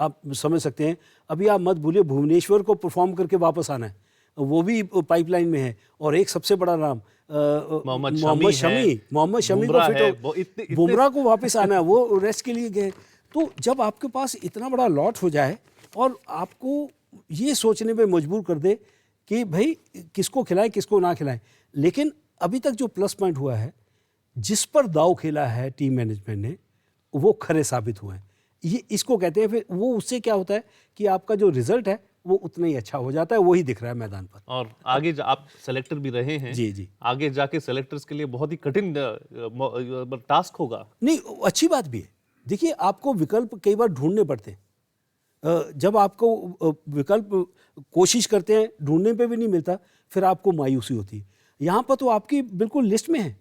आप समझ सकते हैं। अभी आप मत भूलिए भुवनेश्वर को परफॉर्म करके वापस आना है, वो भी पाइपलाइन में है। और एक सबसे बड़ा नाम मोहम्मद शमी को फिट हो, बुमराह को वापस आना है, वो रेस्ट के लिए गए। तो जब आपके पास इतना बड़ा लॉट हो जाए और आपको ये सोचने पे मजबूर कर दे कि भाई किसको खिलाएं किसको ना खिलाएं, लेकिन अभी तक जो प्लस पॉइंट हुआ है, जिस पर दाव खेला है टीम मैनेजमेंट ने, वो खरे साबित हुए हैं। ये इसको कहते हैं। फिर वो उससे क्या होता है कि आपका जो रिजल्ट है वो उतना ही अच्छा हो जाता है, वही दिख रहा है मैदान पर। और आगे आप सेलेक्टर भी रहे हैं। जी जी। आगे जाके सेलेक्टर्स के लिए बहुत ही कठिन टास्क होगा। नहीं, अच्छी बात भी है। देखिए, आपको विकल्प कई बार ढूंढने पड़ते हैं। जब आपको विकल्प कोशिश करते हैं, ढूंढने पे भी नहीं मिलता, फिर आपको मायूसी होती है। यहाँ पर तो आपकी बिल्कुल लिस्ट में है,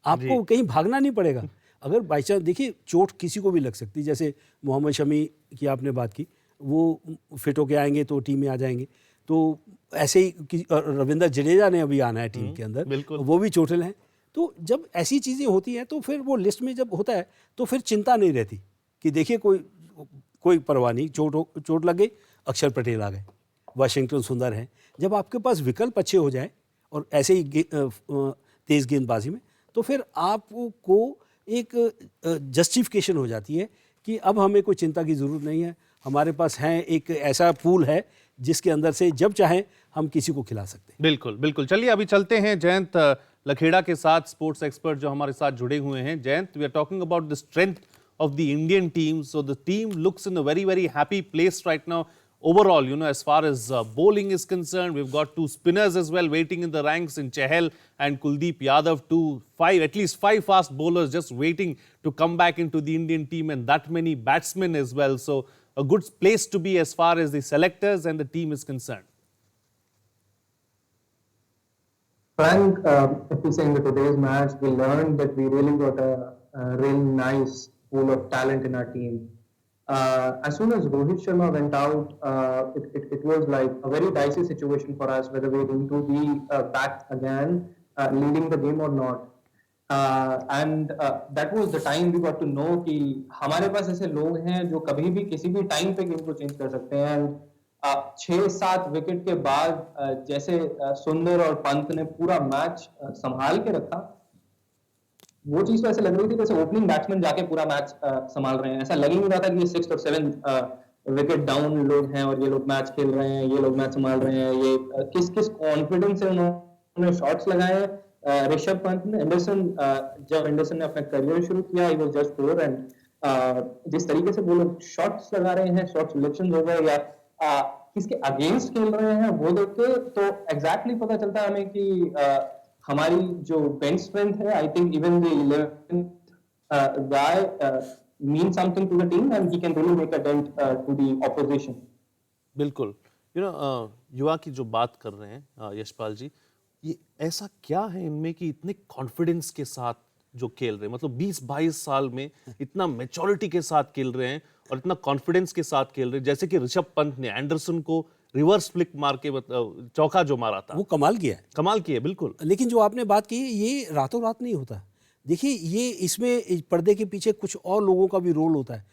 आपको कहीं भागना नहीं पड़ेगा। अगर बाई चांस, देखिए, चोट किसी को भी लग सकती है। जैसे मोहम्मद शमी की आपने बात की, वो फिट होके आएंगे तो टीम में आ जाएंगे। तो ऐसे ही रविंद्र जडेजा ने अभी आना है टीम के अंदर, वो भी चोटिल हैं। तो जब ऐसी चीज़ें होती हैं तो फिर वो लिस्ट में जब होता है तो फिर चिंता नहीं रहती कि देखिए कोई परवाह नहीं, चोट लग गई, अक्षर पटेल आ गए, वाशिंगटन सुंदर हैं। जब आपके पास विकल्प अच्छे हो जाए और ऐसे ही तेज़ गेंदबाजी में, तो फिर आपको एक जस्टिफिकेशन हो जाती है कि अब हमें कोई चिंता की ज़रूरत नहीं है, हमारे पास है एक ऐसा पूल है जिसके अंदर से जब चाहें हम किसी को खिला सकते हैं। बिल्कुल बिल्कुल। चलिए अभी चलते हैं जयंत लखेड़ा के साथ, स्पोर्ट्स एक्सपर्ट जो हमारे साथ जुड़े हुए हैं। Jayant, we are talking about the strength of the Indian team. So the team looks in a very, very happy place right now. Overall, as far as bowling is concerned, we've got two spinners as well waiting in the ranks in Chahal and Kuldeep Yadav, at least five fast bowlers just waiting to come back into the Indian team, and that many batsmen as well. So a good place to be as far as the selectors and the team is concerned. Frank, if we say in today's match, we learned that we really got a real nice pool of talent in our team. As soon as Rohit Sharma went out, it was like a very dicey situation for us whether we're going to be back again leading the game or not. And that was the time we got to know कि हमारे पास ऐसे लोग हैं जो कभी भी किसी भी टाइम पे गेम को चेंज कर सकते हैं। 6-7 विकेट के बाद जैसे सुंदर और पंत ने पूरा मैच संभाल के रखा, वो चीज तो ऐसे लग रही थी जैसे ओपनिंग बैट्समैन जाके पूरा मैच संभाल रहे हैं। ऐसा लग ही नहीं रहा था कि ये 6 और 7 विकेट डाउन लोग हैं और ये लोग मैच खेल रहे हैं, ये लोग मैच संभाल रहे हैं। ये किस कॉन्फिडेंस से उन्होंने शॉट्स लगाए हैं। ऋषभ पंत ने जब एंडरसन ने अपना करियर शुरू किया, ही वाज जस्ट 4, एंड जिस तरीके से वो लोग शॉट्स लगा रहे हैं, शॉट सिलेक्शन हो गए या किसके अगेंस्ट खेल रहे हैं, वो देख के तो एग्जैक्टली पता चलता है हमें कि हमारी जो बेंच स्ट्रेंथ है, I think even the 11th guy means something to the team and he can really make a dent to the opposition. बिल्कुल। युवा की जो बात कर रहे हैं यशपाल जी, ये ऐसा क्या है इनमें कि इतने कॉन्फिडेंस के साथ जो खेल रहे हैं, मतलब 20-22 साल में इतना मैच्योरिटी के साथ खेल रहे हैं और इतना कॉन्फिडेंस के साथ खेल रहे हैं। जैसे कि ऋषभ पंत ने एंडरसन को रिवर्स फ्लिक मार के चौका जो मारा था, वो कमाल किया है, कमाल किया बिल्कुल। लेकिन जो आपने बात की, ये रातों रात नहीं होता। देखिए, ये इसमें पर्दे के पीछे कुछ और लोगों का भी रोल होता है।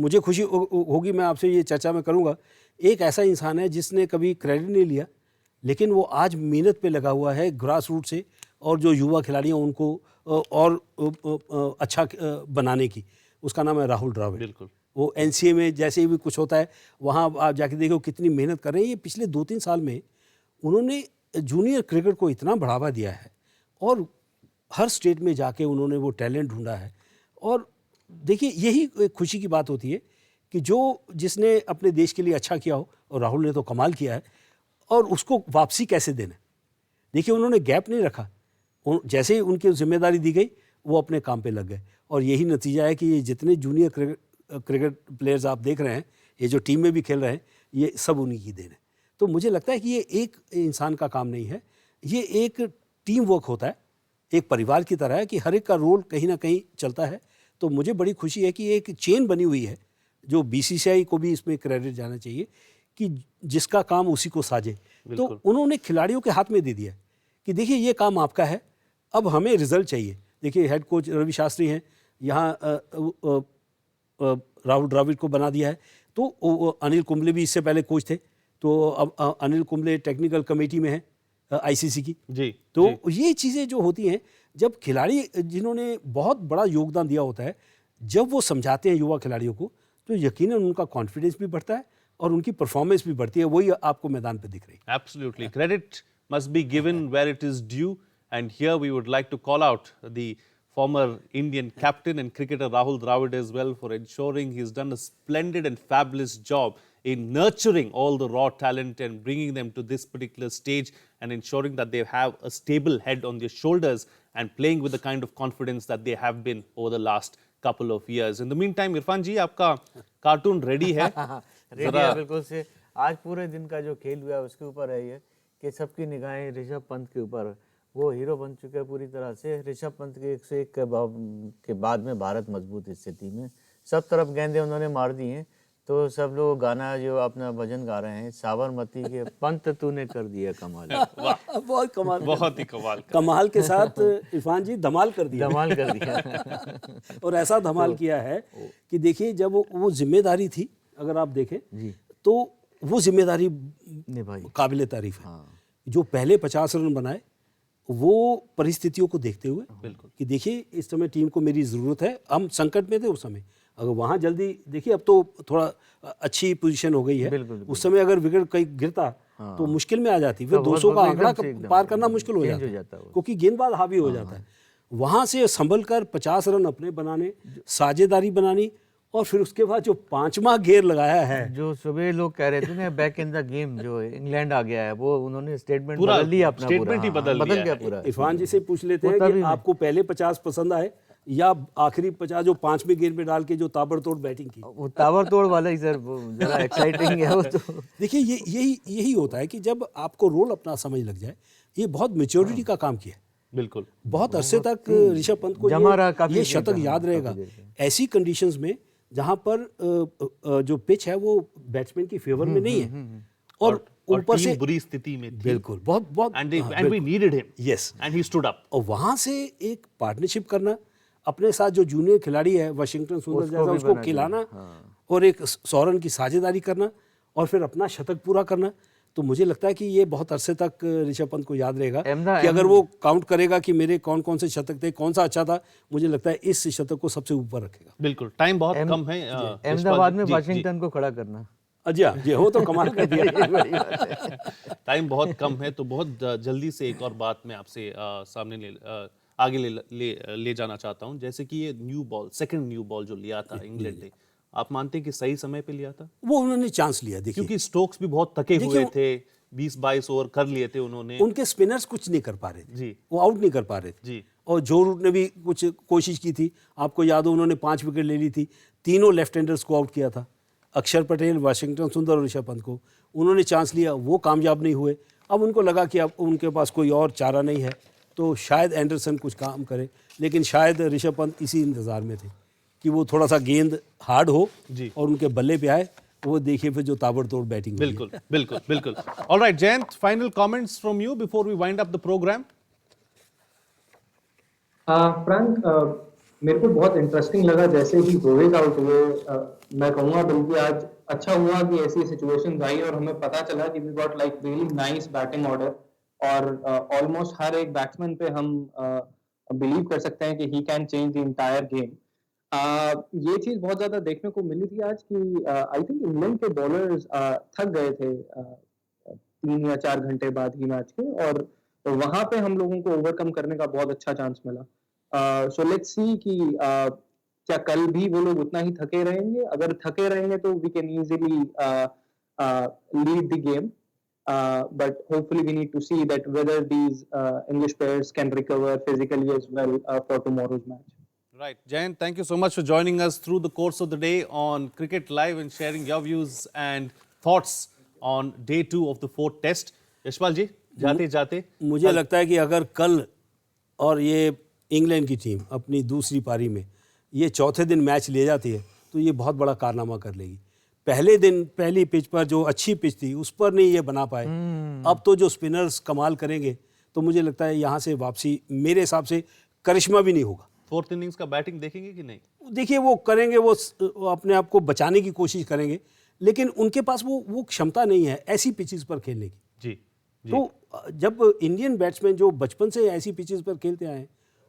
मुझे खुशी होगी, मैं आपसे ये चर्चा में करूँगा, एक ऐसा इंसान है जिसने कभी क्रेडिट नहीं लिया, लेकिन वो आज मेहनत पे लगा हुआ है ग्रास रूट से, और जो युवा खिलाड़ी हैं उनको और अच्छा बनाने की। उसका नाम है राहुल द्रविड़। बिल्कुल। वो एनसीए में जैसे भी कुछ होता है वहाँ आप जाके देखो कितनी मेहनत कर रहे हैं। ये पिछले 2-3 साल में उन्होंने जूनियर क्रिकेट को इतना बढ़ावा दिया है और हर स्टेट में जाके उन्होंने वो टैलेंट ढूंढा है। और देखिए, यही खुशी की बात होती है कि जिसने अपने देश के लिए अच्छा किया हो, और राहुल ने तो कमाल किया है, और उसको वापसी कैसे देना। देखिए, उन्होंने गैप नहीं रखा, जैसे ही उनकी जिम्मेदारी दी गई वो अपने काम पे लग गए, और यही नतीजा है कि ये जितने जूनियर क्रिकेट प्लेयर्स आप देख रहे हैं, ये जो टीम में भी खेल रहे हैं, ये सब उन्हीं की देन है। तो मुझे लगता है कि ये एक इंसान का काम नहीं है, ये एक टीम वर्क होता है, एक परिवार की तरह है कि हर एक का रोल कहीं ना कहीं चलता है। तो मुझे बड़ी खुशी है कि एक चेन बनी हुई है, जो बीसीसीआई को भी इसमें क्रेडिट जाना चाहिए कि जिसका काम उसी को साजे। तो उन्होंने खिलाड़ियों के हाथ में दे दिया कि देखिए, ये काम आपका है, अब हमें रिजल्ट चाहिए। देखिए, हेड कोच रवि शास्त्री हैं, यहाँ राहुल द्रविड़ को बना दिया है। तो अनिल कुंबले भी इससे पहले कोच थे, तो अब अनिल कुंबले टेक्निकल कमेटी में है आईसीसी की। जी तो जी। ये चीज़ें जो होती हैं, जब खिलाड़ी जिन्होंने बहुत बड़ा योगदान दिया होता है, जब वो समझाते हैं युवा खिलाड़ियों को, तो यकीनन उनका कॉन्फिडेंस भी बढ़ता है और उनकी परफॉर्मेंस भी बढ़ती है। वही आपको मैदान पे दिख रही है। Absolutely. Credit must be given where it is due. And here we would like to call out the former Indian captain and cricketer Rahul Dravid as well for ensuring he's done a splendid and fabulous job in nurturing all the raw talent and bringing them to this particular stage and ensuring that they have a stable head on their shoulders and playing with the kind of confidence that they have been over the last couple of years. In the meantime, Irfan ji, आपका cartoon ready है? Ready है बिल्कुल से। आज पूरे दिन का जो खेल हुआ है उसके ऊपर है ये कि सबकी निगाहें ऋषभ पंत के ऊपर। वो हीरो बन चुके हैं पूरी तरह से। ऋषभ पंत के 101 के बाद में भारत मजबूत स्थिति में, सब तरफ गेंदें उन्होंने मार दी हैं। तो सब लोग गाना जो अपना भजन गा रहे हैं, साबरमती के पंत तूने कर दिया कमाल। बहुत कमाल, बहुत ही कमाल। कमाल के साथ इरफान जी धमाल कर दिया। धमाल कर दिया। और ऐसा धमाल किया है कि देखिए, जब वो जिम्मेदारी थी, अगर आप देखें जी, तो वो जिम्मेदारी निभाई, काबिले तारीफ है। जो पहले 50 रन बनाए, वो परिस्थितियों को देखते हुए, बिल्कुल, कि देखिए इस समय टीम को मेरी ज़रूरत है। हम संकट में थे उस समय, अगर वहाँ जल्दी देखिए, अब तो थोड़ा अच्छी पोजीशन हो गई है। बिल्कुल, उस समय अगर विकेट कहीं गिरता तो मुश्किल में आ जाती, फिर 200 का आंकड़ा पार करना मुश्किल हो जाता, क्योंकि गेंदबाज हावी हो जाता है। वहाँ से संभल कर 50 रन अपने बनाने, साझेदारी बनानी, और फिर उसके बाद जो 5वां गेयर लगाया है, जो सुबह लोग कह रहे थे ना बैक इन द गेम, जो इंग्लैंड आ गया है, वो उन्होंने स्टेटमेंट पूरा बदल दिया, अपना स्टेटमेंट ही बदल गया पूरा। इरफान जी से पूछ लेते हैं कि आपको पहले 50 पसंद आए या आखिरी 50 जो 5वें गेंद में डाल के जो ताबड़तोड़ बैटिंग की? वो ताबड़तोड़ वाला ही सर, वो जरा एक्साइटिंग है वो तो। देखिए, यही होता है कि जब आपको रोल अपना समझ लग जाए। ये बहुत मैच्योरिटी का काम किया है। बिल्कुल, बहुत अरसे तक ऋषभ पंत को ये शतक याद रहेगा, ऐसी कंडीशंस में जहां पर जो पिच है वो बैट्समैन की फेवर में नहीं है, और ऊपर से बुरी स्थिति में थी। बिल्कुल, बहुत and we needed him, yes, and he stood up। और वहां से एक पार्टनरशिप करना, अपने साथ जो जूनियर खिलाड़ी है वाशिंगटन सुंदर जैसा, उसको खिलाना, और एक 100 रन की साझेदारी करना, और फिर अपना शतक पूरा करना। तो मुझे लगता है कि ये बहुत अरसे तक ऋषभ पंत को याद रहेगा कि अगर वो काउंट करेगा कि मेरे कौन कौन से शतक थे, कौन सा अच्छा था, मुझे लगता है इस शतक को सबसे ऊपर रखेगा। बिल्कुल, टाइम बहुत कम है। अहमदाबाद में वाशिंगटन को खड़ा करना, अच्छा ये हो तो कमाल कर दिया। टाइम बहुत कम है, तो बहुत जल्दी से एक और बात मैं आपसे सामने आगे ले जाना चाहता हूं। जैसे कि ये new ball, second new ball जो लिया था इंग्लैंड ने, आप मानते हैं कि सही समय पे लिया था? वो उन्होंने चांस लिया। देखिए, क्योंकि स्टोक्स भी बहुत थके हुए थे, 20-22 ओवर कर लिए थे उन्होंने। उनके स्पिनर्स कुछ नहीं कर पा रहे थे जी, वो आउट नहीं कर पा रहे थे जी। और जो रूट ने भी कुछ कोशिश की थी, आपको याद हो, उन्होंने 5 विकेट ले ली थी, तीनों लेफ्ट हैंडर्स को आउट किया था, अक्षर पटेल, वाशिंगटन सुंदर और ऋषभ पंत को। उन्होंने चांस लिया, वो कामयाब नहीं हुए। अब उनको लगा कि अब उनके पास कोई और चारा नहीं है, तो शायद एंडरसन कुछ काम करे, लेकिन शायद ऋषभ पंत इसी इंतज़ार में थे कि वो थोड़ा सा गेंद हार्ड हो और उनके बल्ले पे आए। वो देखिए फिर जो ताबड़तोड़ बैटिंग। बिल्कुल बिल्कुल बिल्कुल। All right Jayant, final comments from you before we wind up the programme. Frank, मेरे को बहुत इंटरेस्टिंग लगा जैसे ही रोहित आउट हुए। मैं कहूँगा बल्कि आज अच्छा हुआ कि ऐसी सिचुएशंस आई और हमें पता चला कि we got like really nice batting order, और ऑलमोस्ट हर एक बैट्समैन पे हम बिलीव कर सकते हैं कि he can change the entire game. ये चीज बहुत ज्यादा देखने को मिली थी आज कि आई थिंक इंग्लैंड के बॉलर्स थक गए थे 3 या 4 घंटे बाद ही मैच के, और वहां पे हम लोगों को ओवरकम करने का बहुत अच्छा चांस मिला। सो लेट्स सी कि क्या कल भी वो लोग उतना ही थके रहेंगे। अगर थके रहेंगे तो we can easily lead the game, but hopefully we need to see that whether these English players can recover physically as well for tomorrow's match. Right, Jayant, thank you so much for joining us through the course of the day on Cricket Live and sharing your views and thoughts on day 2 of the 4th test. Yashpal ji, जाते जाते मुझे लगता है कि अगर कल और ये इंग्लैंड की टीम अपनी दूसरी पारी में ये चौथे दिन मैच ले जाती है तो ये बहुत बड़ा कारनामा कर लेगी। पहले दिन पहली पिच पर जो अच्छी पिच थी उस पर नहीं ये बना पाए, अब तो जो स्पिनर्स कमाल करेंगे, तो मुझे लगता है यहाँ से वापसी मेरे हिसाब से करिश्मा भी नहीं होगा। फोर्थ इनिंग्स का बैटिंग देखेंगे कि नहीं? देखिए वो करेंगे, वो अपने आप को बचाने की कोशिश करेंगे, लेकिन उनके पास वो क्षमता नहीं है ऐसी पिचेस पर खेलने की। जी जी। तो जब इंडियन बैट्समैन जो बचपन से ऐसी पिचेस पर खेलते आए हैं,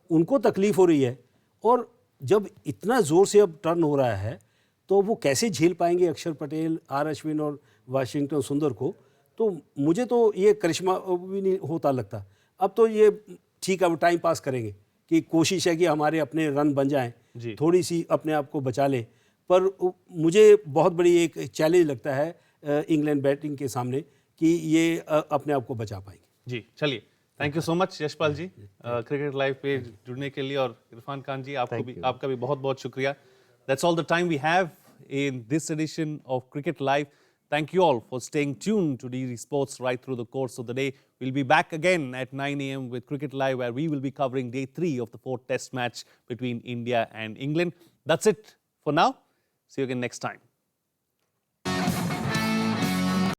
उनको तकलीफ हो रही है, और जब इतना ज़ोर से अब टर्न हो रहा है तो वो कैसे झेल पाएंगे अक्षर पटेल, आर अश्विन और वाशिंगटन सुंदर को। तो मुझे तो ये करिश्मा भी नहीं होता लगता। अब तो ये ठीक है, वो टाइम पास करेंगे कि कोशिश है कि हमारे अपने रन बन जाएं, जी। थोड़ी सी अपने आप को बचा लें। पर मुझे बहुत बड़ी एक चैलेंज लगता है इंग्लैंड बैटिंग के सामने कि ये अपने आप को बचा पाएंगे। जी चलिए, thank you so much Yashpal ji cricket live पे जुड़ने के लिए, और इरफान खान जी आपका भी बहुत बहुत शुक्रिया। That's all the time we have in this edition of cricket live. Thank you all for staying tuned to DD Sports right through the course of the day. We'll be back again at 9 a.m. with Cricket Live, where we will be covering day 3 of the 4th Test match between India and England. That's it for now. See you again next time.